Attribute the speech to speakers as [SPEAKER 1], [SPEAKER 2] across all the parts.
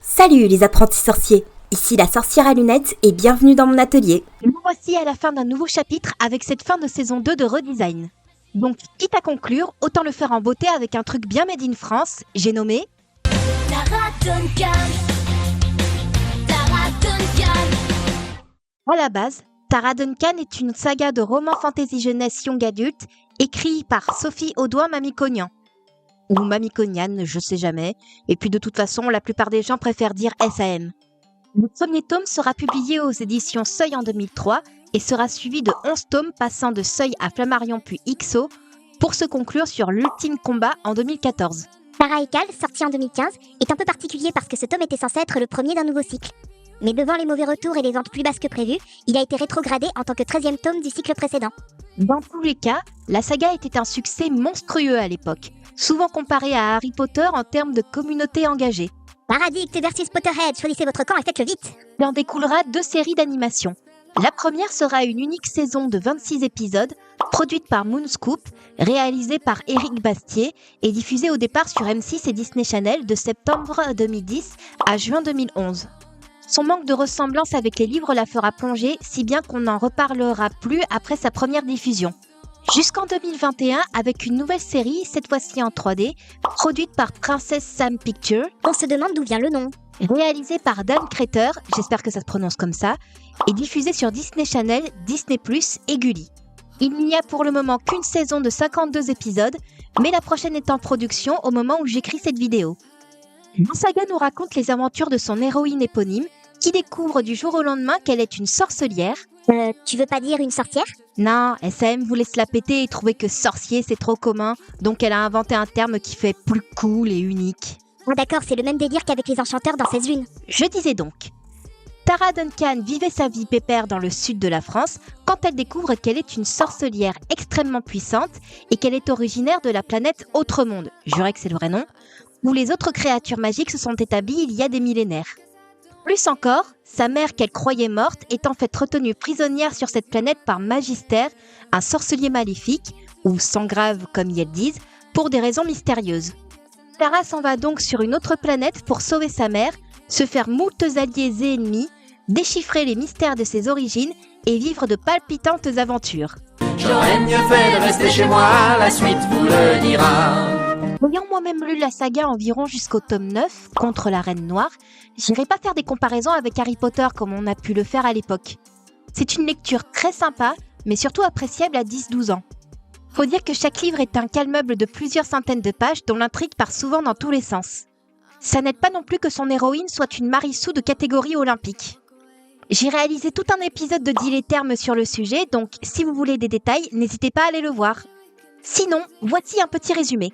[SPEAKER 1] Salut les apprentis sorciers, ici la sorcière à lunettes et bienvenue dans mon atelier.
[SPEAKER 2] Nous voici à la fin d'un nouveau chapitre avec cette fin de saison 2 de Redesign. Donc, quitte à conclure, autant le faire en beauté avec un truc bien made in France, j'ai nommé
[SPEAKER 3] Tara Duncan. Tara Duncan.
[SPEAKER 2] À la base, Tara Duncan est une saga de romans fantasy jeunesse young adulte écrit par Sophie Audouin-Mamikonian. Ou Mamikonian, je sais jamais. Et puis de toute façon, la plupart des gens préfèrent dire SAM. Le premier tome sera publié aux éditions Seuil en 2003 et sera suivi de 11 tomes passant de Seuil à Flammarion puis XO pour se conclure sur l'ultime combat en 2014.
[SPEAKER 4] Tara Ekal, sorti en 2015, est un peu particulier parce que ce tome était censé être le premier d'un nouveau cycle. Mais devant les mauvais retours et les ventes plus basses que prévu, il a été rétrogradé en tant que 13e tome du cycle précédent.
[SPEAKER 2] Dans tous les cas, la saga était un succès monstrueux à l'époque, souvent comparé à Harry Potter en termes de communauté engagée.
[SPEAKER 4] Paradigme versus Potterhead, choisissez votre camp et faites-le vite.
[SPEAKER 2] Il en découlera 2 séries d'animation. La première sera une unique saison de 26 épisodes, produite par Moonscoop, réalisée par Éric Bastier et diffusée au départ sur M6 et Disney Channel de septembre 2010 à juin 2011. Son manque de ressemblance avec les livres la fera plonger, si bien qu'on n'en reparlera plus après sa première diffusion. Jusqu'en 2021, avec une nouvelle série, cette fois-ci en 3D, produite par Princess Sam Pictures,
[SPEAKER 4] On se demande d'où vient le nom.
[SPEAKER 2] réalisée par Dan Kreter, j'espère que ça se prononce comme ça, et diffusée sur Disney Channel, Disney+, et Gulli. Il n'y a pour le moment qu'une saison de 52 épisodes, mais la prochaine est en production au moment où j'écris cette vidéo. La saga nous raconte les aventures de son héroïne éponyme, qui découvre du jour au lendemain qu'elle est une sorcelière.
[SPEAKER 4] Tu veux pas dire une sorcière?
[SPEAKER 2] Non, SM voulait se la péter et trouver que sorcier c'est trop commun, donc elle a inventé un terme qui fait plus cool et unique.
[SPEAKER 4] Ah d'accord, c'est le même délire qu'avec les enchanteurs dans 16 lunes.
[SPEAKER 2] Je disais donc, Tara Duncan vivait sa vie pépère dans le sud de la France quand elle découvre qu'elle est une sorcelière extrêmement puissante et qu'elle est originaire de la planète Autre-Monde, jurez que c'est le vrai nom, où les autres créatures magiques se sont établies il y a des millénaires. Plus encore, sa mère qu'elle croyait morte est en fait retenue prisonnière sur cette planète par Magister, un sorcelier maléfique, ou Sangrave comme ils le disent, pour des raisons mystérieuses. Tara s'en va donc sur une autre planète pour sauver sa mère, se faire moultes alliés et ennemis, déchiffrer les mystères de ses origines et vivre de palpitantes aventures.
[SPEAKER 5] J'aurais mieux fait de rester chez moi, la suite vous le dira.
[SPEAKER 2] Ayant moi-même lu la saga environ jusqu'au tome 9, contre la Reine Noire, j'irai pas faire des comparaisons avec Harry Potter comme on a pu le faire à l'époque. C'est une lecture très sympa, mais surtout appréciable à 10-12 ans. Faut dire que chaque livre est un calmeuble de plusieurs centaines de pages dont l'intrigue part souvent dans tous les sens. Ça n'aide pas non plus que son héroïne soit une Marissou de catégorie olympique. J'ai réalisé tout un épisode de Dis les termes sur le sujet, donc si vous voulez des détails, n'hésitez pas à aller le voir. Sinon, voici un petit résumé.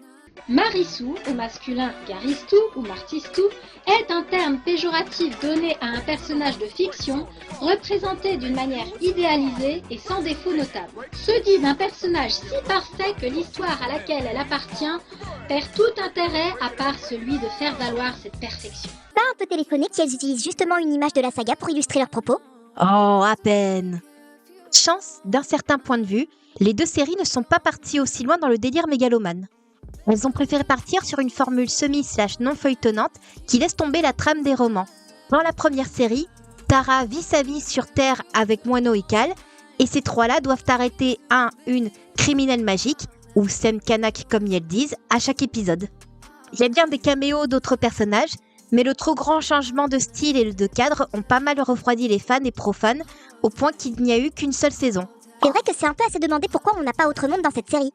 [SPEAKER 6] Marissou, au masculin Garistou ou Martistou, est un terme péjoratif donné à un personnage de fiction représenté d'une manière idéalisée et sans défaut notable. Se dit d'un personnage si parfait que l'histoire à laquelle elle appartient perd tout intérêt à part celui de faire valoir cette perfection.
[SPEAKER 4] T'as un peu téléphoné qu'elles utilisent justement une image de la saga pour illustrer leurs propos?
[SPEAKER 2] Oh, à peine. Chance, d'un certain point de vue, les 2 séries ne sont pas parties aussi loin dans le délire mégalomane. Elles ont préféré partir sur une formule semi/non feuilletonnante qui laisse tomber la trame des romans. Dans la première série, Tara vit sa vie sur Terre avec Moineau et Cal, et ces 3-là doivent arrêter une criminelle magique, ou Sem Kanak comme ils le disent, à chaque épisode. Il y a bien des caméos d'autres personnages, mais le trop grand changement de style et de cadre ont pas mal refroidi les fans et profanes, au point qu'il n'y a eu qu'une seule saison.
[SPEAKER 4] C'est vrai que c'est un peu à se demander pourquoi on n'a pas autre monde dans cette série.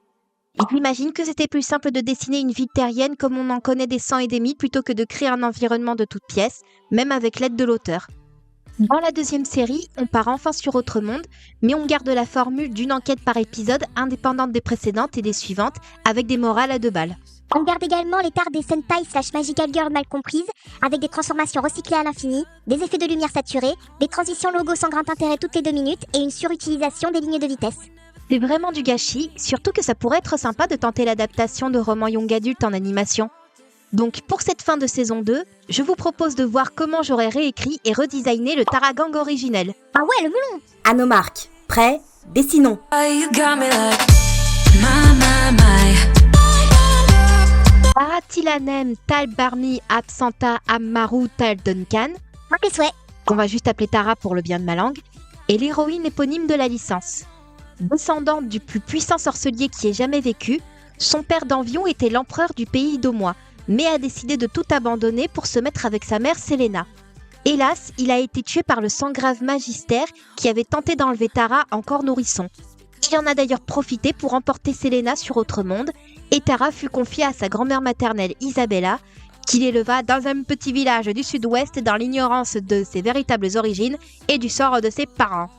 [SPEAKER 2] J'imagine que c'était plus simple de dessiner une vie terrienne comme on en connaît des 100 et des 1000 plutôt que de créer un environnement de toutes pièces, même avec l'aide de l'auteur. Dans la 2e série, on part enfin sur Autre Monde, mais on garde la formule d'une enquête par épisode indépendante des précédentes et des suivantes, avec des morales à 2 balles.
[SPEAKER 4] On garde également l'écart des Sentai/Magical Girl mal comprises, avec des transformations recyclées à l'infini, des effets de lumière saturés, des transitions logo sans grand intérêt toutes les 2 minutes et une surutilisation des lignes de vitesse.
[SPEAKER 2] C'est vraiment du gâchis, surtout que ça pourrait être sympa de tenter l'adaptation de romans young adultes en animation. Donc pour cette fin de saison 2, je vous propose de voir comment j'aurais réécrit et redesigné le Taragang originel.
[SPEAKER 4] Ah ouais, le melon!
[SPEAKER 1] À nos marques, prêts, dessinons.
[SPEAKER 2] Tara Atilanem Tal Barmi Absenta Ammaru Tal Duncan,
[SPEAKER 4] Moi tes souhaits.
[SPEAKER 2] qu'on va juste appeler Tara pour le bien de ma langue, est l'héroïne éponyme de la licence. Descendante du plus puissant sorcelier qui ait jamais vécu, son père d'Envion était l'empereur du pays d'Aumois, mais a décidé de tout abandonner pour se mettre avec sa mère Séléna. Hélas, il a été tué par le Sanggrave Magister qui avait tenté d'enlever Tara encore nourrisson. Il en a d'ailleurs profité pour emporter Séléna sur Autre-Monde, et Tara fut confiée à sa grand-mère maternelle Isabella, qui l'éleva dans un petit village du sud-ouest dans l'ignorance de ses véritables origines et du sort de ses parents.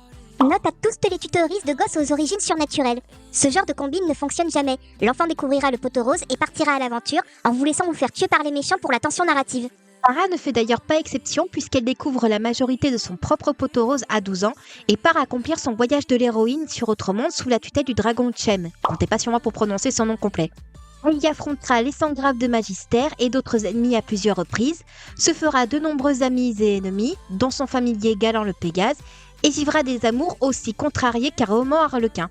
[SPEAKER 4] Note à tous les tutoristes de gosses aux origines surnaturelles. Ce genre de combine ne fonctionne jamais. L'enfant découvrira le poteau rose et partira à l'aventure en vous laissant vous faire tuer par les méchants pour la tension narrative.
[SPEAKER 2] Tara ne fait d'ailleurs pas exception puisqu'elle découvre la majorité de son propre poteau rose à 12 ans et part accomplir son voyage de l'héroïne sur Autre-Monde sous la tutelle du dragon Chem. Comptez pas sur moi pour prononcer son nom complet. Elle y affrontera les Sanggraves de Magister et d'autres ennemis à plusieurs reprises, se fera de nombreux amis et ennemis, dont son familier Galant le Pégase, et vivra des amours aussi contrariés qu'un roman harlequin.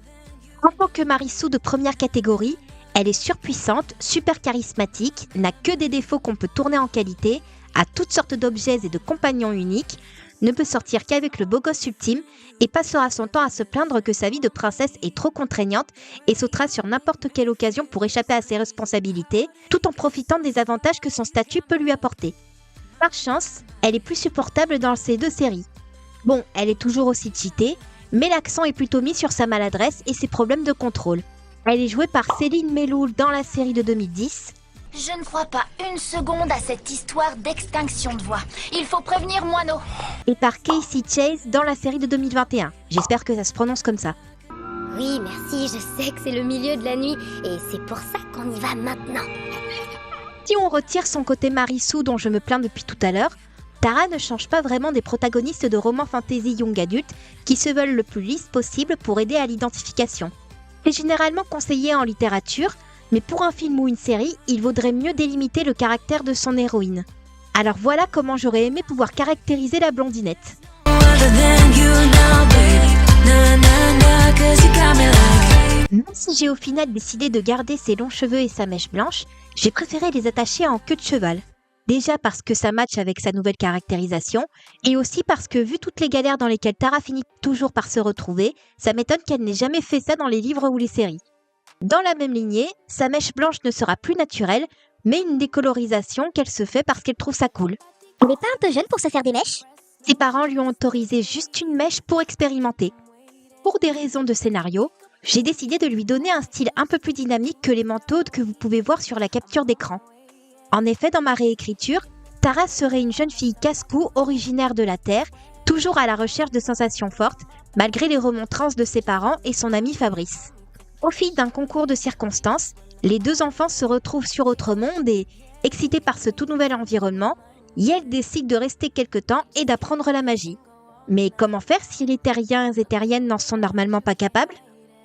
[SPEAKER 2] En tant que Marissou de première catégorie, elle est surpuissante, super charismatique, n'a que des défauts qu'on peut tourner en qualité, a toutes sortes d'objets et de compagnons uniques, ne peut sortir qu'avec le beau gosse ultime et passera son temps à se plaindre que sa vie de princesse est trop contraignante et sautera sur n'importe quelle occasion pour échapper à ses responsabilités, tout en profitant des avantages que son statut peut lui apporter. Par chance, elle est plus supportable dans ces deux séries. Bon, elle est toujours aussi cheatée, mais l'accent est plutôt mis sur sa maladresse et ses problèmes de contrôle. Elle est jouée par Céline Meloul dans la série de 2010.
[SPEAKER 3] Je ne crois pas une seconde à cette histoire d'extinction de voix. Il faut prévenir Moineau.
[SPEAKER 2] Et par Casey Chase dans la série de 2021. J'espère que ça se prononce comme ça.
[SPEAKER 7] Oui, merci, je sais que c'est le milieu de la nuit et c'est pour ça qu'on y va maintenant.
[SPEAKER 2] Si on retire son côté Marissou dont je me plains depuis tout à l'heure, Tara ne change pas vraiment des protagonistes de romans fantasy young adultes qui se veulent le plus lisse possible pour aider à l'identification. C'est généralement conseillé en littérature, mais pour un film ou une série, il vaudrait mieux délimiter le caractère de son héroïne. Alors voilà comment j'aurais aimé pouvoir caractériser la blondinette. Même si j'ai au final décidé de garder ses longs cheveux et sa mèche blanche, j'ai préféré les attacher en queue de cheval. Déjà parce que ça matche avec sa nouvelle caractérisation, et aussi parce que vu toutes les galères dans lesquelles Tara finit toujours par se retrouver, ça m'étonne qu'elle n'ait jamais fait ça dans les livres ou les séries. Dans la même lignée, sa mèche blanche ne sera plus naturelle, mais une décolorisation qu'elle se fait parce qu'elle trouve ça cool.
[SPEAKER 4] Elle n'est pas un peu jeune pour se faire des mèches?
[SPEAKER 2] Ses parents lui ont autorisé juste une mèche pour expérimenter. Pour des raisons de scénario, j'ai décidé de lui donner un style un peu plus dynamique que les manteaux que vous pouvez voir sur la capture d'écran. En effet, dans ma réécriture, Tara serait une jeune fille casse-cou originaire de la Terre, toujours à la recherche de sensations fortes, malgré les remontrances de ses parents et son ami Fabrice. Au fil d'un concours de circonstances, les deux enfants se retrouvent sur Autre-Monde et, excités par ce tout nouvel environnement, Yel décide de rester quelque temps et d'apprendre la magie. Mais comment faire si les terriens et terriennes n'en sont normalement pas capables?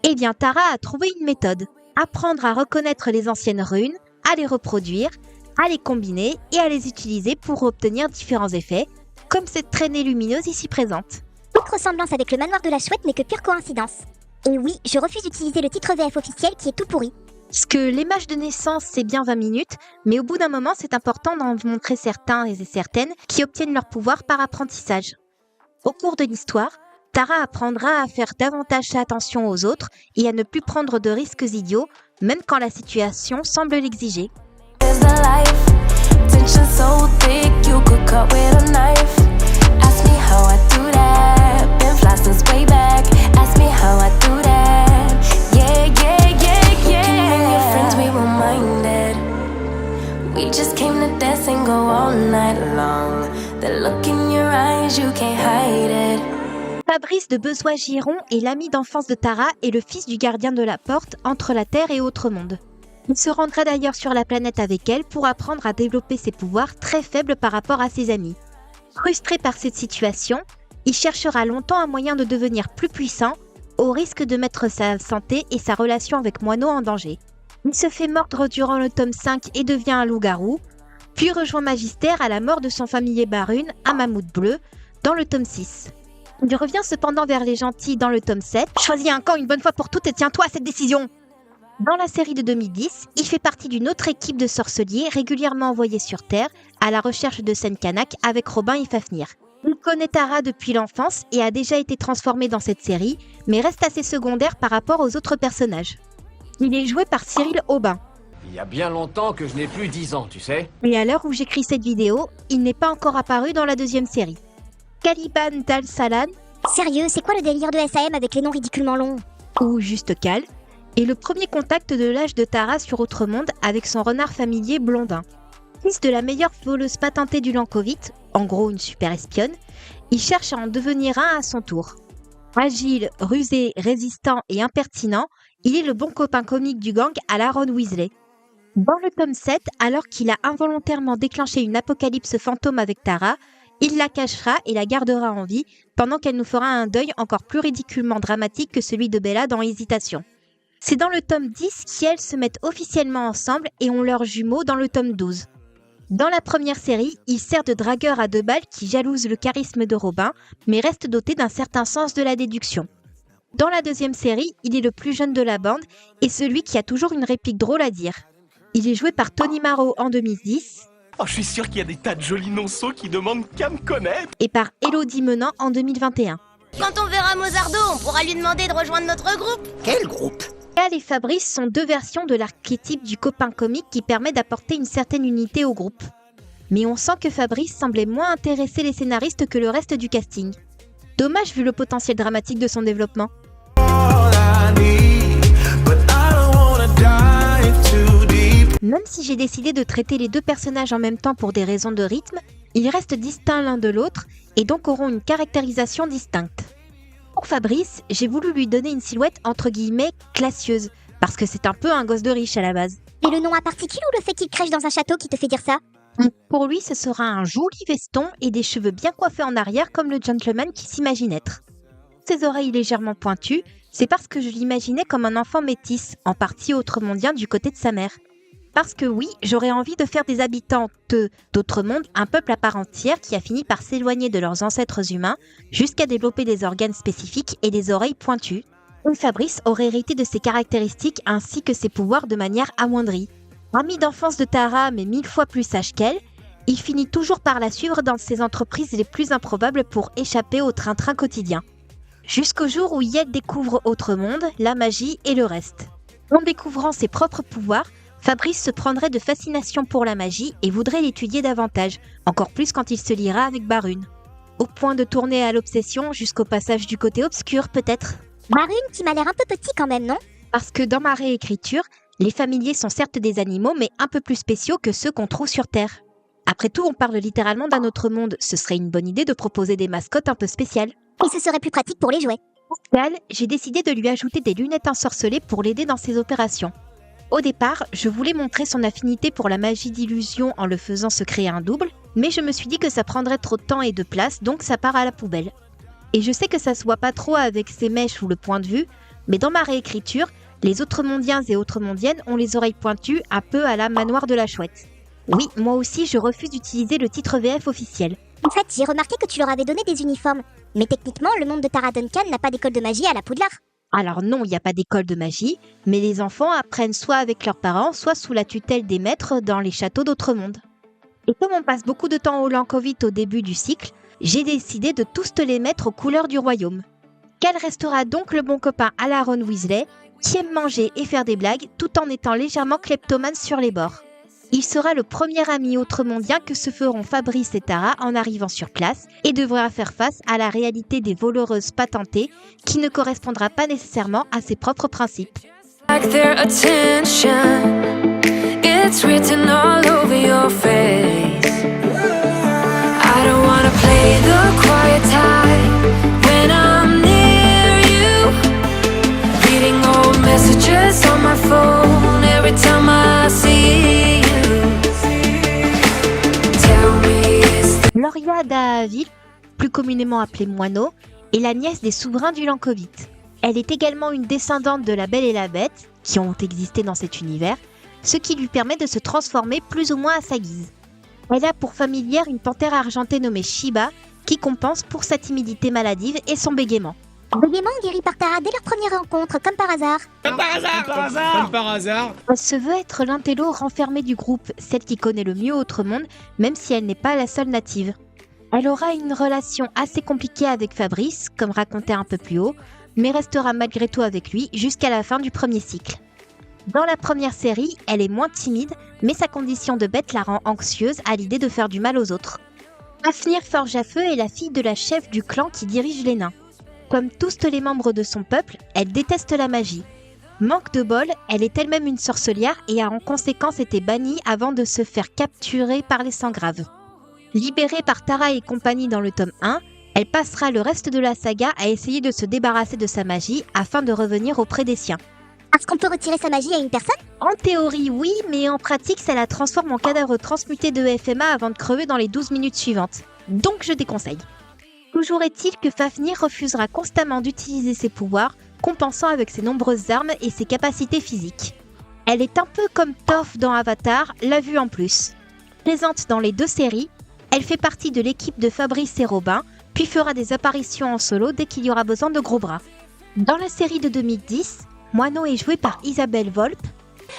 [SPEAKER 2] Eh bien, Tara a trouvé une méthode. Apprendre à reconnaître les anciennes runes, à les reproduire, à les combiner et à les utiliser pour obtenir différents effets, comme cette traînée lumineuse ici présente.
[SPEAKER 4] Toute ressemblance avec le manoir de la chouette n'est que pure coïncidence. Et oui, je refuse d'utiliser le titre VF officiel qui est tout pourri.
[SPEAKER 2] Parce que l'image de naissance, c'est bien 20 minutes, mais au bout d'un moment, c'est important d'en montrer certains et certaines qui obtiennent leur pouvoir par apprentissage. Au cours de l'histoire, Tara apprendra à faire davantage attention aux autres et à ne plus prendre de risques idiots, même quand la situation semble l'exiger. Fabrice de Bezois-Giron est l'ami d'enfance de Tara et le fils du gardien de la porte entre la Terre et Autre-Monde. Il se rendra d'ailleurs sur la planète avec elle pour apprendre à développer ses pouvoirs très faibles par rapport à ses amis. Frustré par cette situation, il cherchera longtemps un moyen de devenir plus puissant, au risque de mettre sa santé et sa relation avec Moineau en danger. Il se fait mordre durant le tome 5 et devient un loup-garou, puis rejoint Magister à la mort de son familier Barune, un mammouth bleu, dans le tome 6. Il revient cependant vers les gentils dans le tome 7. Choisis un camp une bonne fois pour toutes et tiens-toi à cette décision. Dans la série de 2010, il fait partie d'une autre équipe de sorceliers régulièrement envoyés sur Terre à la recherche de Senkanak avec Robin et Fafnir. Il connaît Tara depuis l'enfance et a déjà été transformé dans cette série, mais reste assez secondaire par rapport aux autres personnages. Il est joué par Cyril Aubin.
[SPEAKER 5] Il y a bien longtemps que je n'ai plus 10 ans, tu sais.
[SPEAKER 2] Et à l'heure où j'écris cette vidéo, il n'est pas encore apparu dans la deuxième série. Caliban Dal Salan,
[SPEAKER 4] Sérieux, c'est quoi le délire de SAM avec les noms ridiculement longs?
[SPEAKER 2] ou juste Cal, est le premier contact de l'âge de Tara sur Autre-Monde avec son renard familier Blondin. Fils de la meilleure voleuse patentée du Lankovite, en gros une super espionne, il cherche à en devenir un à son tour. Agile, rusé, résistant et impertinent, il est le bon copain comique du gang à la Ron Weasley. Dans le tome 7, alors qu'il a involontairement déclenché une apocalypse fantôme avec Tara, il la cachera et la gardera en vie pendant qu'elle nous fera un deuil encore plus ridiculement dramatique que celui de Bella dans Hésitation. C'est dans le tome 10 qu'elles se mettent officiellement ensemble et ont leurs jumeaux dans le tome 12. Dans la première série, il sert de dragueur à 2 balles qui jalouse le charisme de Robin, mais reste doté d'un certain sens de la déduction. Dans la deuxième série, il est le plus jeune de la bande et celui qui a toujours une réplique drôle à dire. Il est joué par Tony Marot en 2010
[SPEAKER 8] Oh, je suis sûr qu'il y a des tas de jolis nonceaux qui demandent qu'à me connaître.
[SPEAKER 2] et par Élodie Menant en 2021.
[SPEAKER 7] Quand on verra Mozardo, on pourra lui demander de rejoindre notre groupe.
[SPEAKER 9] Quel groupe?
[SPEAKER 2] Cal et Fabrice sont 2 versions de l'archétype du copain comique qui permet d'apporter une certaine unité au groupe. Mais on sent que Fabrice semblait moins intéresser les scénaristes que le reste du casting. Dommage vu le potentiel dramatique de son développement. Même si j'ai décidé de traiter les 2 personnages en même temps pour des raisons de rythme, ils restent distincts l'un de l'autre et donc auront une caractérisation distincte. Pour Fabrice, j'ai voulu lui donner une silhouette entre guillemets classieuse, parce que c'est un peu un gosse de riche à la base.
[SPEAKER 4] Et le nom à particulier ou le fait qu'il crèche dans un château qui te fait dire ça?
[SPEAKER 2] Pour lui, ce sera un joli veston et des cheveux bien coiffés en arrière comme le gentleman qui s'imagine être. Ses oreilles légèrement pointues, c'est parce que je l'imaginais comme un enfant métis, en partie autremondien du côté de sa mère. Parce que oui, j'aurais envie de faire des habitants d'Autre-Monde un peuple à part entière qui a fini par s'éloigner de leurs ancêtres humains jusqu'à développer des organes spécifiques et des oreilles pointues. Et Fabrice aurait hérité de ces caractéristiques ainsi que ses pouvoirs de manière amoindrie. Ami d'enfance de Tara mais 1000 fois plus sage qu'elle, il finit toujours par la suivre dans ses entreprises les plus improbables pour échapper au train-train quotidien. Jusqu'au jour où Yed découvre Autre-Monde, la magie et le reste. En découvrant ses propres pouvoirs, Fabrice se prendrait de fascination pour la magie et voudrait l'étudier davantage, encore plus quand il se liera avec Barune. Au point de tourner à l'obsession jusqu'au passage du côté obscur peut-être.
[SPEAKER 4] Barune qui m'a l'air un peu petit quand même, non?
[SPEAKER 2] Parce que dans ma réécriture, les familiers sont certes des animaux mais un peu plus spéciaux que ceux qu'on trouve sur Terre. Après tout, on parle littéralement d'un autre monde, ce serait une bonne idée de proposer des mascottes un peu spéciales.
[SPEAKER 4] Et ce serait plus pratique pour les jouets.
[SPEAKER 2] Pour Cal, j'ai décidé de lui ajouter des lunettes ensorcelées pour l'aider dans ses opérations. Au départ, je voulais montrer son affinité pour la magie d'illusion en le faisant se créer un double, mais je me suis dit que ça prendrait trop de temps et de place, donc ça part à la poubelle. Et je sais que ça se voit pas trop avec ses mèches ou le point de vue, mais dans ma réécriture, les Autre-Mondiens et Autre-Mondiennes ont les oreilles pointues un peu à la Manoir de la Chouette. Oui, moi aussi je refuse d'utiliser le titre VF officiel.
[SPEAKER 4] En fait, j'ai remarqué que tu leur avais donné des uniformes. Mais techniquement, le monde de Tara Duncan n'a pas d'école de magie à la Poudlard.
[SPEAKER 2] Alors non, il n'y a pas d'école de magie, mais les enfants apprennent soit avec leurs parents, soit sous la tutelle des maîtres dans les châteaux d'Autre-Monde. Et comme on passe beaucoup de temps au Lankovite au début du cycle, j'ai décidé de tous te les mettre aux couleurs du royaume. Cal restera donc le bon copain à la Ron Weasley, qui aime manger et faire des blagues tout en étant légèrement kleptomane sur les bords. Il sera le premier ami autremondien que se feront Fabrice et Tara en arrivant sur place et devra faire face à la réalité des voleuses patentées qui ne correspondra pas nécessairement à ses propres principes. Loria Dahaville, plus communément appelée Moineau, est la nièce des souverains du Lankovite. Elle est également une descendante de la Belle et la Bête, qui ont existé dans cet univers, ce qui lui permet de se transformer plus ou moins à sa guise. Elle a pour familière une panthère argentée nommée Shiba, qui compense pour sa timidité maladive et son bégaiement.
[SPEAKER 4] Le démon guéri par Tara dès leur première rencontre, comme par hasard.
[SPEAKER 5] Comme par hasard.
[SPEAKER 2] Elle se veut être l'intello renfermée du groupe, celle qui connaît le mieux Autre-Monde, même si elle n'est pas la seule native. Elle aura une relation assez compliquée avec Fabrice, comme raconté un peu plus haut, mais restera malgré tout avec lui jusqu'à la fin du premier cycle. Dans la première série, elle est moins timide, mais sa condition de bête la rend anxieuse à l'idée de faire du mal aux autres. Fafnir Forge-à-Feu est la fille de la chef du clan qui dirige les nains. Comme tous les membres de son peuple, elle déteste la magie. Manque de bol, elle est elle-même une sorcelière et a en conséquence été bannie avant de se faire capturer par les Sangraves. Libérée par Tara et compagnie dans le tome 1, elle passera le reste de la saga à essayer de se débarrasser de sa magie afin de revenir auprès des siens.
[SPEAKER 4] Est-ce qu'on peut retirer sa magie à une personne?
[SPEAKER 2] En théorie oui, mais en pratique ça la transforme en cadavre transmuté de FMA avant de crever dans les 12 minutes suivantes. Donc je déconseille. Toujours est-il que Fafnir refusera constamment d'utiliser ses pouvoirs, compensant avec ses nombreuses armes et ses capacités physiques. Elle est un peu comme Toph dans Avatar, la vue en plus. Présente dans les 2 séries, elle fait partie de l'équipe de Fabrice et Robin, puis fera des apparitions en solo dès qu'il y aura besoin de gros bras. Dans la série de 2010, Moineau est jouée par Isabelle Volpe.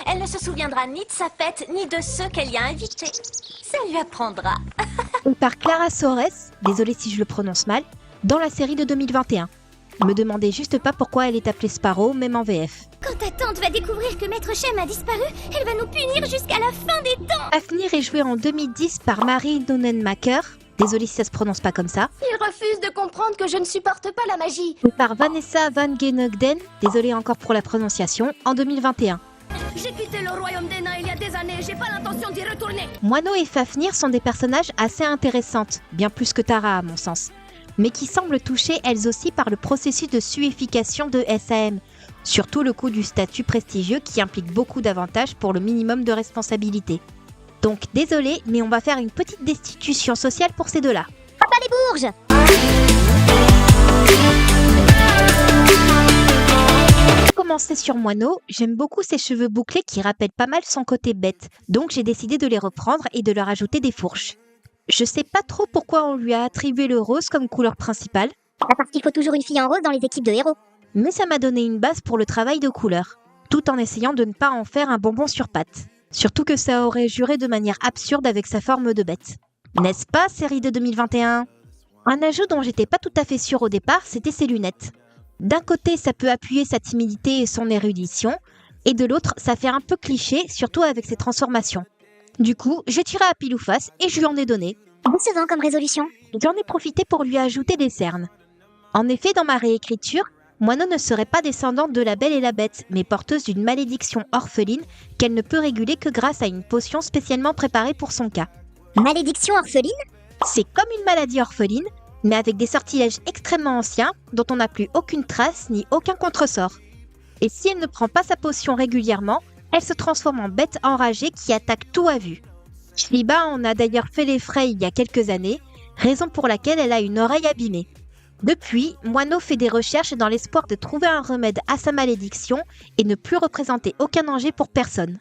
[SPEAKER 3] Elle ne se souviendra ni de sa fête, ni de ceux qu'elle y a invités. Ça lui apprendra.
[SPEAKER 2] Et par Clara Sores, désolée si je le prononce mal, dans la série de 2021. Me demandez juste pas pourquoi elle est appelée Sparrow, même en VF.
[SPEAKER 7] Quand ta tante va découvrir que Maître Shem a disparu, elle va nous punir jusqu'à la fin des temps.
[SPEAKER 2] Fafnir est jouée en 2010 par Marie Nonenmaker, désolée si ça se prononce pas comme ça.
[SPEAKER 3] Il refuse de comprendre que je ne supporte pas la magie.
[SPEAKER 2] Et par Vanessa Van Genogden, désolée encore pour la prononciation, en 2021.
[SPEAKER 3] J'ai quitté le royaume des nains il y a des années, j'ai pas l'intention d'y retourner.
[SPEAKER 2] Moineau et Fafnir sont des personnages assez intéressantes, bien plus que Tara à mon sens, mais qui semblent touchées elles aussi par le processus de suification de SAM, surtout le coût du statut prestigieux qui implique beaucoup d'avantages pour le minimum de responsabilité. Donc désolé, mais on va faire une petite destitution sociale pour ces deux-là.
[SPEAKER 4] Papa les bourges!
[SPEAKER 2] Pour commencer sur Moineau, j'aime beaucoup ses cheveux bouclés qui rappellent pas mal son côté bête, donc j'ai décidé de les reprendre et de leur ajouter des fourches. Je sais pas trop pourquoi on lui a attribué le rose comme couleur principale,
[SPEAKER 4] Parce qu'il faut toujours une fille en rose dans les équipes de héros.
[SPEAKER 2] mais ça m'a donné une base pour le travail de couleur, tout en essayant de ne pas en faire un bonbon sur pattes. Surtout que ça aurait juré de manière absurde avec sa forme de bête. N'est-ce pas, série de 2021 ? Un ajout dont j'étais pas tout à fait sûre au départ, c'était ses lunettes. D'un côté, ça peut appuyer sa timidité et son érudition, et de l'autre, ça fait un peu cliché, surtout avec ses transformations. Du coup, j'ai tiré à pile ou face et je lui en ai donné.
[SPEAKER 4] Décevant comme résolution.
[SPEAKER 2] J'en ai profité pour lui ajouter des cernes. En effet, dans ma réécriture, Moineau ne serait pas descendante de la Belle et la Bête, mais porteuse d'une malédiction orpheline qu'elle ne peut réguler que grâce à une potion spécialement préparée pour son cas.
[SPEAKER 4] Malédiction orpheline?
[SPEAKER 2] C'est comme une maladie orpheline, mais avec des sortilèges extrêmement anciens dont on n'a plus aucune trace ni aucun contresort. Et si elle ne prend pas sa potion régulièrement, elle se transforme en bête enragée qui attaque tout à vue. Shliba en a d'ailleurs fait les frais il y a quelques années, raison pour laquelle elle a une oreille abîmée. Depuis, Moineau fait des recherches dans l'espoir de trouver un remède à sa malédiction et ne plus représenter aucun danger pour personne.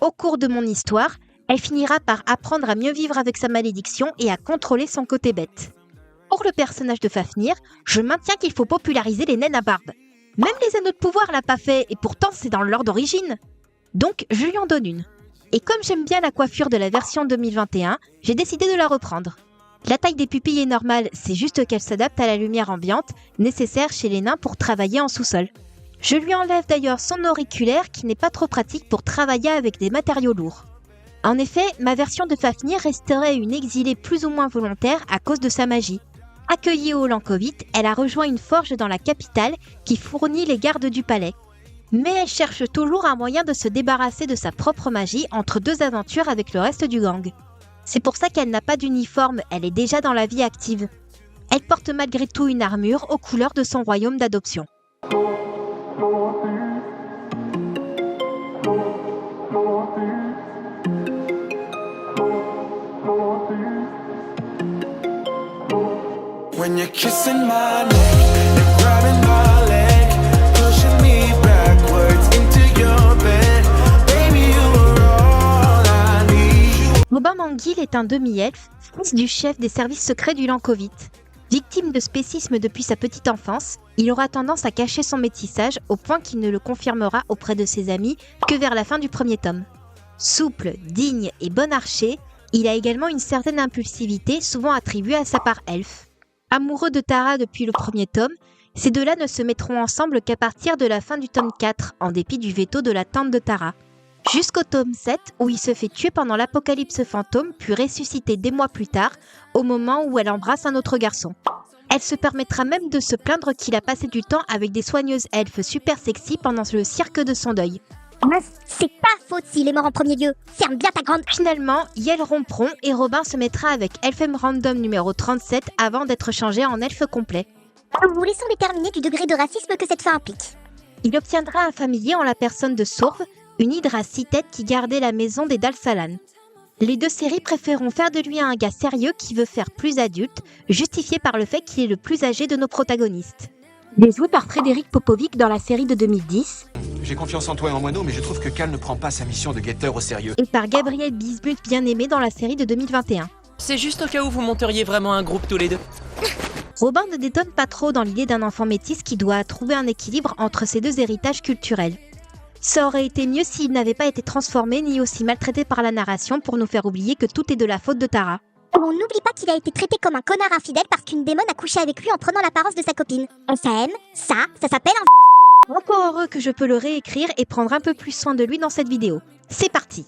[SPEAKER 2] Au cours de mon histoire, elle finira par apprendre à mieux vivre avec sa malédiction et à contrôler son côté bête. Pour le personnage de Fafnir, je maintiens qu'il faut populariser les naines à barbe. Même les anneaux de pouvoir l'a pas fait, et pourtant c'est dans leur d'origine. Donc je lui en donne une. Et comme j'aime bien la coiffure de la version 2021, j'ai décidé de la reprendre. La taille des pupilles est normale, c'est juste qu'elle s'adapte à la lumière ambiante, nécessaire chez les nains pour travailler en sous-sol. Je lui enlève d'ailleurs son auriculaire qui n'est pas trop pratique pour travailler avec des matériaux lourds. En effet, ma version de Fafnir resterait une exilée plus ou moins volontaire à cause de sa magie. Accueillie au Lankovite, elle a rejoint une forge dans la capitale qui fournit les gardes du palais. Mais elle cherche toujours un moyen de se débarrasser de sa propre magie entre deux aventures avec le reste du gang. C'est pour ça qu'elle n'a pas d'uniforme, elle est déjà dans la vie active. Elle porte malgré tout une armure aux couleurs de son royaume d'adoption.
[SPEAKER 9] When you're kissing my neck and grabbing my leg, pushing me backwards into your bed, baby you are all I need.
[SPEAKER 2] Robin Manguil est un demi-elfe, fils du chef des services secrets du Lankovite. Victime de spécisme depuis sa petite enfance, il aura tendance à cacher son métissage au point qu'il ne le confirmera auprès de ses amis que vers la fin du premier tome. Souple, digne et bon archer, il a également une certaine impulsivité souvent attribuée à sa part elfe. Amoureux de Tara depuis le premier tome, ces deux-là ne se mettront ensemble qu'à partir de la fin du tome 4, en dépit du veto de la tante de Tara. Jusqu'au tome 7, où il se fait tuer pendant l'apocalypse fantôme, puis ressusciter des mois plus tard, au moment où elle embrasse un autre garçon. Elle se permettra même de se plaindre qu'il a passé du temps avec des soigneuses elfes super sexy pendant le cirque de son deuil.
[SPEAKER 4] C'est pas faute s'il est mort en premier lieu. Ferme bien ta grande...
[SPEAKER 2] Finalement, Yel rompront et Robin se mettra avec Elfem Random numéro 37 avant d'être changé en elfe complet.
[SPEAKER 4] Nous vous laissons déterminer du degré de racisme que cette fin implique.
[SPEAKER 2] Il obtiendra un familier en la personne de Sourve, une hydre à 6 têtes qui gardait la maison des Dalsalan. Les deux séries préféreront faire de lui un gars sérieux qui veut faire plus adulte, justifié par le fait qu'il est le plus âgé de nos protagonistes. Il est joué par Frédéric Popovic dans la série de 2010.
[SPEAKER 8] J'ai confiance en toi et en Moineau, mais je trouve que Cal ne prend pas sa mission de guetteur au sérieux.
[SPEAKER 2] Et par Gabriel Bismuth bien-aimé dans la série de 2021.
[SPEAKER 5] C'est juste au cas où vous monteriez vraiment un groupe tous les deux.
[SPEAKER 2] Robin ne détonne pas trop dans l'idée d'un enfant métis qui doit trouver un équilibre entre ces deux héritages culturels. Ça aurait été mieux s'il n'avait pas été transformé ni aussi maltraité par la narration pour nous faire oublier que tout est de la faute de Tara.
[SPEAKER 4] On n'oublie pas qu'il a été traité comme un connard infidèle parce qu'une démone a couché avec lui en prenant l'apparence de sa copine. SAM, ça s'appelle un...
[SPEAKER 2] Encore heureux que je peux le réécrire et prendre un peu plus soin de lui dans cette vidéo. C'est parti.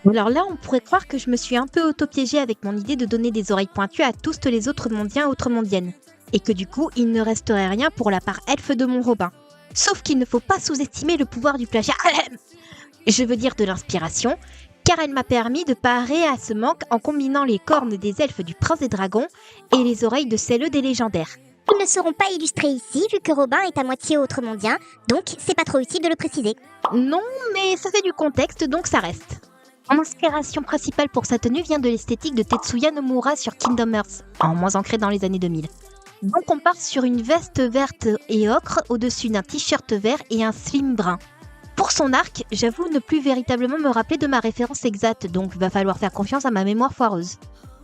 [SPEAKER 2] Alors là, on pourrait croire que je me suis un peu auto-piégée avec mon idée de donner des oreilles pointues à tous les autres mondiens outre-mondiennes. Et que du coup, il ne resterait rien pour la part elfe de mon Robin. Sauf qu'il ne faut pas sous-estimer le pouvoir du plagiat. Je veux dire de l'inspiration, car elle m'a permis de parer à ce manque en combinant les cornes des elfes du prince des dragons et les oreilles de celles des légendaires.
[SPEAKER 4] Ils ne seront pas illustrés ici, vu que Robin est à moitié outre-mondien, donc c'est pas trop utile de le préciser.
[SPEAKER 2] Non, mais ça fait du contexte, donc ça reste. Mon inspiration principale pour sa tenue vient de l'esthétique de Tetsuya Nomura sur Kingdom Hearts, en moins ancré dans les années 2000. Donc on part sur une veste verte et ocre au-dessus d'un t-shirt vert et un slim brun. Pour son arc, j'avoue ne plus véritablement me rappeler de ma référence exacte, donc va falloir faire confiance à ma mémoire foireuse.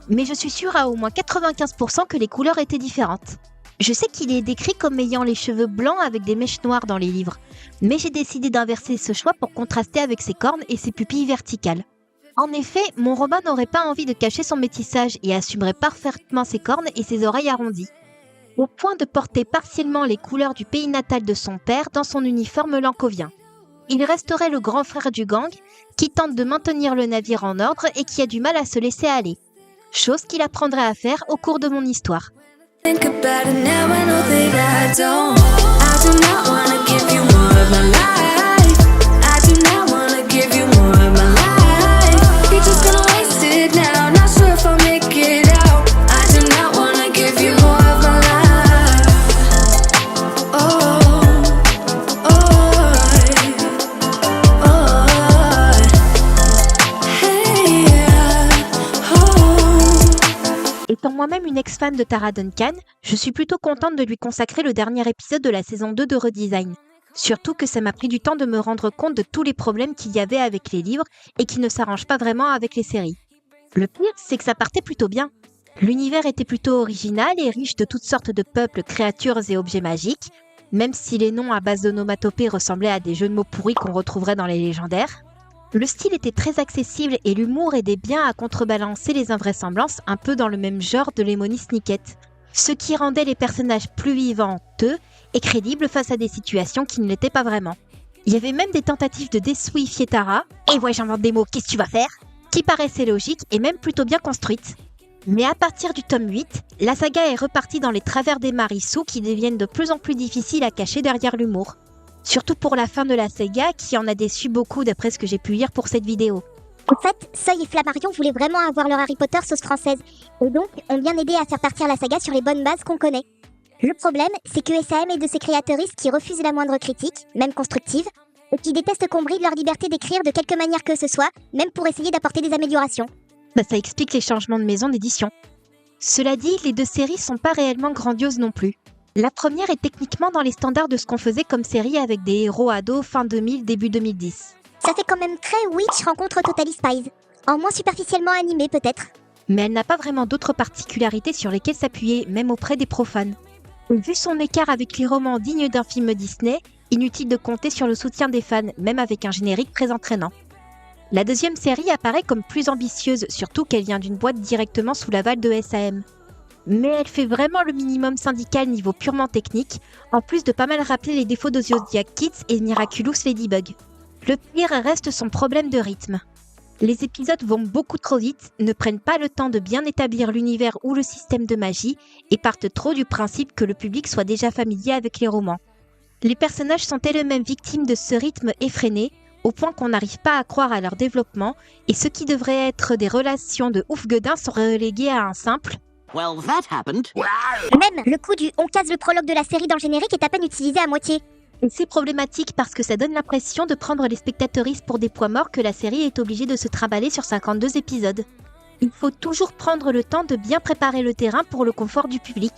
[SPEAKER 2] Mais je suis sûre à au moins 95% que les couleurs étaient différentes. Je sais qu'il est décrit comme ayant les cheveux blancs avec des mèches noires dans les livres, mais j'ai décidé d'inverser ce choix pour contraster avec ses cornes et ses pupilles verticales. En effet, mon Robin n'aurait pas envie de cacher son métissage et assumerait parfaitement ses cornes et ses oreilles arrondies. Au point de porter partiellement les couleurs du pays natal de son père dans son uniforme lancovien. Il resterait le grand frère du gang, qui tente de maintenir le navire en ordre et qui a du mal à se laisser aller. Chose qu'il apprendrait à faire au cours de mon histoire. Étant moi-même une ex-fan de Tara Duncan, je suis plutôt contente de lui consacrer le dernier épisode de la saison 2 de Redesign. Surtout que ça m'a pris du temps de me rendre compte de tous les problèmes qu'il y avait avec les livres et qui ne s'arrangent pas vraiment avec les séries. Le pire, c'est que ça partait plutôt bien. L'univers était plutôt original et riche de toutes sortes de peuples, créatures et objets magiques, même si les noms à base d'onomatopées ressemblaient à des jeux de mots pourris qu'on retrouverait dans les légendaires. Le style était très accessible et l'humour aidait bien à contrebalancer les invraisemblances un peu dans le même genre de Lemony Snicket, ce qui rendait les personnages plus vivants, et crédibles face à des situations qui ne l'étaient pas vraiment. Il y avait même des tentatives de dessouifier Tara, et ouais j'invente des mots, qu'est-ce que tu vas faire, qui paraissaient logiques et même plutôt bien construites. Mais à partir du tome 8, la saga est repartie dans les travers des Marissou qui deviennent de plus en plus difficiles à cacher derrière l'humour. Surtout pour la fin de la saga qui en a déçu beaucoup d'après ce que j'ai pu lire pour cette vidéo.
[SPEAKER 4] En fait, Seuil et Flammarion voulaient vraiment avoir leur Harry Potter sauce française, et donc ont bien aidé à faire partir la saga sur les bonnes bases qu'on connaît. Le problème, c'est que SAM est de ces créateuristes qui refusent la moindre critique, même constructive, et qui détestent qu'on bride leur liberté d'écrire de quelque manière que ce soit, même pour essayer d'apporter des améliorations.
[SPEAKER 2] Ça explique les changements de maison d'édition. Cela dit, les deux séries sont pas réellement grandioses non plus. La première est techniquement dans les standards de ce qu'on faisait comme série avec des héros ados fin 2000, début 2010.
[SPEAKER 4] Ça fait quand même très Witch rencontre Totally Spies. En moins superficiellement animée peut-être.
[SPEAKER 2] Mais elle n'a pas vraiment d'autres particularités sur lesquelles s'appuyer, même auprès des profanes. Vu son écart avec les romans dignes d'un film Disney, inutile de compter sur le soutien des fans, même avec un générique très entraînant. La deuxième série apparaît comme plus ambitieuse, surtout qu'elle vient d'une boîte directement sous l'aval de SAM. Mais elle fait vraiment le minimum syndical niveau purement technique, en plus de pas mal rappeler les défauts de Zodiac Kids et Miraculous Ladybug. Le pire reste son problème de rythme. Les épisodes vont beaucoup trop vite, ne prennent pas le temps de bien établir l'univers ou le système de magie et partent trop du principe que le public soit déjà familier avec les romans. Les personnages sont elles-mêmes victimes de ce rythme effréné, au point qu'on n'arrive pas à croire à leur développement, et ce qui devrait être des relations de ouf-gueudin sont relégués à un simple «
[SPEAKER 5] Well, that happened.
[SPEAKER 4] Même le coup du « on case le prologue de la série dans le générique » est à peine utilisé à moitié.
[SPEAKER 2] Et c'est problématique parce que ça donne l'impression de prendre les spectateuristes pour des poids morts que la série est obligée de se trimballer sur 52 épisodes. Il faut toujours prendre le temps de bien préparer le terrain pour le confort du public.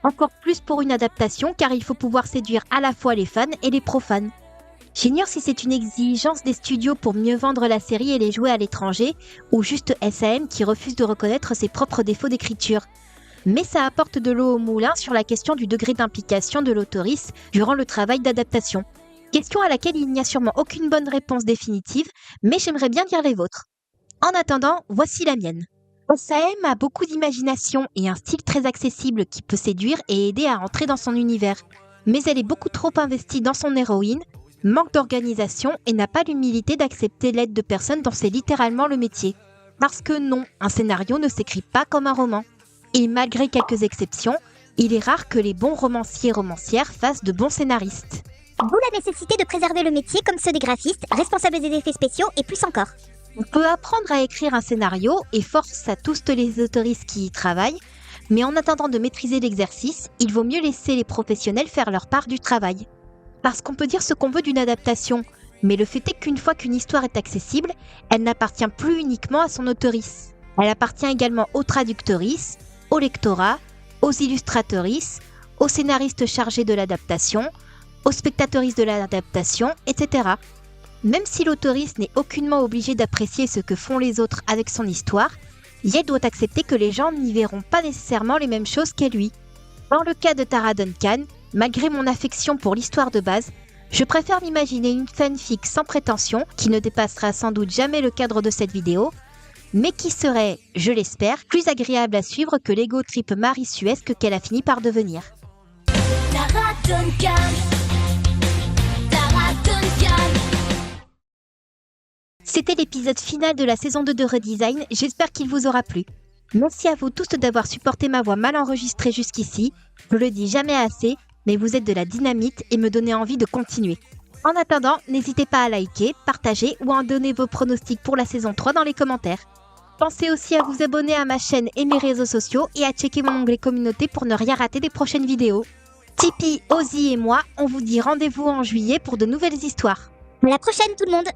[SPEAKER 2] Encore plus pour une adaptation car il faut pouvoir séduire à la fois les fans et les profanes. J'ignore si c'est une exigence des studios pour mieux vendre la série et les jouer à l'étranger, ou juste SAM qui refuse de reconnaître ses propres défauts d'écriture. Mais ça apporte de l'eau au moulin sur la question du degré d'implication de l'autorice durant le travail d'adaptation. Question à laquelle il n'y a sûrement aucune bonne réponse définitive, mais j'aimerais bien dire les vôtres. En attendant, voici la mienne. SAM a beaucoup d'imagination et un style très accessible qui peut séduire et aider à entrer dans son univers. Mais elle est beaucoup trop investie dans son héroïne, manque d'organisation et n'a pas l'humilité d'accepter l'aide de personnes dont c'est littéralement le métier. Parce que non, un scénario ne s'écrit pas comme un roman. Et malgré quelques exceptions, il est rare que les bons romanciers et romancières fassent de bons scénaristes.
[SPEAKER 4] D'où la nécessité de préserver le métier comme ceux des graphistes, responsables des effets spéciaux et plus encore.
[SPEAKER 2] On peut apprendre à écrire un scénario et force à tous les autoristes qui y travaillent, mais en attendant de maîtriser l'exercice, il vaut mieux laisser les professionnels faire leur part du travail. Parce qu'on peut dire ce qu'on veut d'une adaptation, mais le fait est qu'une fois qu'une histoire est accessible, elle n'appartient plus uniquement à son autrice. Elle appartient également aux traductrices, au lectorat, aux illustratrices, aux scénaristes chargés de l'adaptation, aux spectateuristes de l'adaptation, etc. Même si l'autoriste n'est aucunement obligé d'apprécier ce que font les autres avec son histoire, Ye doit accepter que les gens n'y verront pas nécessairement les mêmes choses qu'elle lui. Dans le cas de Tara Duncan, malgré mon affection pour l'histoire de base, je préfère m'imaginer une fanfic sans prétention qui ne dépassera sans doute jamais le cadre de cette vidéo, mais qui serait, je l'espère, plus agréable à suivre que l'ego trip marie-suesque qu'elle a fini par devenir.
[SPEAKER 3] Tara Duncan. Tara Duncan.
[SPEAKER 2] C'était l'épisode final de la saison 2 de Redesign, j'espère qu'il vous aura plu. Merci à vous tous d'avoir supporté ma voix mal enregistrée jusqu'ici, je le dis jamais assez, mais vous êtes de la dynamite et me donnez envie de continuer. En attendant, n'hésitez pas à liker, partager ou à donner vos pronostics pour la saison 3 dans les commentaires. Pensez aussi à vous abonner à ma chaîne et mes réseaux sociaux et à checker mon onglet communauté pour ne rien rater des prochaines vidéos. Tipeee, Ozzy et moi, on vous dit rendez-vous en juillet pour de nouvelles histoires.
[SPEAKER 4] À la prochaine tout le monde!